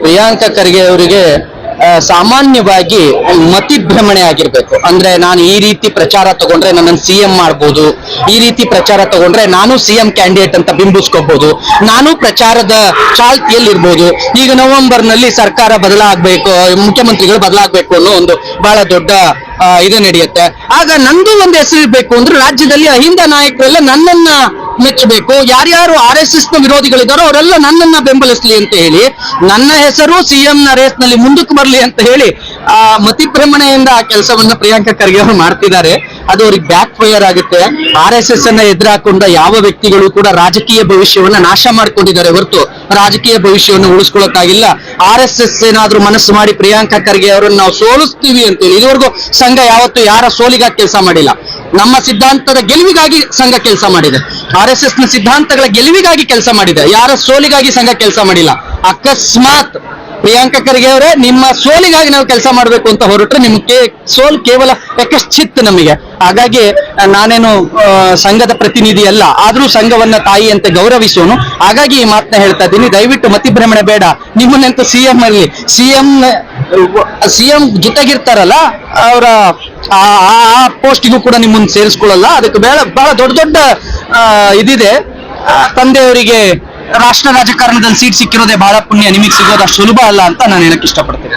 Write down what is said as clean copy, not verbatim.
ಪ್ರಿಯಾಂಕಾ ಖರ್ಗೆ ಅವರಿಗೆ ಸಾಮಾನ್ಯವಾಗಿ ಮತಿಭ್ರಮಣೆ ಆಗಿರ್ಬೇಕು. ಅಂದ್ರೆ ನಾನು ಈ ರೀತಿ ಪ್ರಚಾರ ತಗೊಂಡ್ರೆ ನನ್ನನ್ನು ಸಿಎಂ ಮಾಡ್ಬೋದು, ಈ ರೀತಿ ಪ್ರಚಾರ ತಗೊಂಡ್ರೆ ನಾನು ಸಿಎಂ ಕ್ಯಾಂಡಿಡೇಟ್ ಅಂತ ಬಿಂಬಿಸ್ಕೋಬಹುದು, ನಾನು ಪ್ರಚಾರದ ಚಾಲ್ತಿಯಲ್ಲಿ ಇರ್ಬೋದು. ಈಗ ನವೆಂಬರ್ ನಲ್ಲಿ ಸರ್ಕಾರ ಬದಲಾಗಬೇಕು, ಮುಖ್ಯಮಂತ್ರಿಗಳು ಬದಲಾಗಬೇಕು ಅನ್ನೋ ಒಂದು ಬಹಳ ದೊಡ್ಡ ಇದು ನಡೆಯುತ್ತೆ. ಆಗ ನಂದು ಒಂದು ಹೆಸರು ಇರ್ಬೇಕು ಅಂದ್ರೆ ರಾಜ್ಯದಲ್ಲಿ ಅಹಿಂದ ನಾಯಕರೆಲ್ಲ ನನ್ನನ್ನ ಮೆಚ್ಚಬೇಕು, ಯಾರ್ಯಾರು RSS ನ ವಿರೋಧಿಗಳಿದಾರೋ ಅವರೆಲ್ಲ ನನ್ನನ್ನ ಬೆಂಬಲಿಸಲಿ ಅಂತ ಹೇಳಿ, ನನ್ನ ಹೆಸರು ಸಿಎಂ ನ ರೇಸ್ ನಲ್ಲಿ ಮುಂದಕ್ಕೆ ಬರಲಿ ಅಂತ ಹೇಳಿ ಮತಿಭ್ರಮಣೆಯಿಂದ ಆ ಕೆಲಸವನ್ನ ಪ್ರಿಯಾಂಕಾ ಖರ್ಗೆ ಅವರು ಮಾಡ್ತಿದ್ದಾರೆ. ಅದು ಅವ್ರಿಗೆ ಬ್ಯಾಕ್ ಫೈರ್ ಆಗುತ್ತೆ. RSS ಅನ್ನ ಎದುರಾಕೊಂಡ ಯಾವ ವ್ಯಕ್ತಿಗಳು ಕೂಡ ರಾಜಕೀಯ ಭವಿಷ್ಯವನ್ನ ನಾಶ ಮಾಡ್ಕೊಂಡಿದ್ದಾರೆ ಹೊರತು ರಾಜಕೀಯ ಭವಿಷ್ಯವನ್ನು ಉಳಿಸ್ಕೊಳ್ಳೋಕ್ಕಾಗಿಲ್ಲ. RSS ಏನಾದ್ರೂ ಮನಸ್ಸು ಮಾಡಿ ಪ್ರಿಯಾಂಕಾ ಖರ್ಗೆ ಅವರನ್ನು ನಾವು ಸೋಲಿಸ್ತೀವಿ ಅಂತೇಳಿ ಇದುವರೆಗೂ ಸಂಘ ಯಾವತ್ತು ಯಾರ ಸೋಲಿಗಾಗಿ ಕೆಲಸ ಮಾಡಿಲ್ಲ. ನಮ್ಮ ಸಿದ್ಧಾಂತದ ಗೆಲುವಿಗಾಗಿ ಸಂಘ ಕೆಲಸ ಮಾಡಿದೆ. RSS ನ ಸಿದ್ಧಾಂತಗಳ ಗೆಲುವಿಗಾಗಿ ಕೆಲಸ ಮಾಡಿದೆ, ಯಾರ ಸೋಲಿಗಾಗಿ ಸಂಘ ಕೆಲಸ ಮಾಡಿಲ್ಲ. ಅಕಸ್ಮಾತ್ ಪ್ರಿಯಾಂಕಾ ಖರ್ಗೆ ಅವರೇ ನಿಮ್ಮ ಸೋಲಿಗಾಗಿ ನಾವು ಕೆಲಸ ಮಾಡಬೇಕು ಅಂತ ಹೊರಟ್ರೆ ನಿಮ್ಗೆ ಸೋಲ್ ಕೇವಲ ಯಕಶ್ಚಿತ್ ನಮಗೆ. ಹಾಗಾಗಿ ನಾನೇನು ಸಂಘದ ಪ್ರತಿನಿಧಿ ಅಲ್ಲ, ಆದ್ರೂ ಸಂಘವನ್ನ ತಾಯಿಯಂತೆ ಗೌರವಿಸೋನು. ಹಾಗಾಗಿ ಈ ಮಾತನ್ನ ಹೇಳ್ತಾ ಇದ್ದೀನಿ, ದಯವಿಟ್ಟು ಮತಿಭ್ರಮಣೆ ಬೇಡ. ನಿಮ್ಮನ್ನಂತೂ ಸಿಎಂ ಅಲ್ಲಿ ಸಿಎಂ ಜೊತೆಗಿರ್ತಾರಲ್ಲ ಅವರ ಆ ಪೋಸ್ಟಿಗೂ ಕೂಡ ನಿಮ್ಮನ್ನು ಸೇರಿಸ್ಕೊಳ್ಳಲ್ಲ. ಅದಕ್ಕೆ ಬಹಳ ದೊಡ್ಡ ಇದಿದೆ. ತಂದೆಯವರಿಗೆ ರಾಷ್ಟ್ರ ರಾಜಕಾರಣದಲ್ಲಿ ಸೀಟ್ ಸಿಕ್ಕಿರೋದೇ ಬಹಳ ಪುಣ್ಯ, ನಿಮಗೆ ಸಿಗೋದು ಅಷ್ಟು ಸುಲಭ ಅಲ್ಲ ಅಂತ ನಾನು ಹೇಳಕ್ ಇಷ್ಟಪಡ್ತೇನೆ.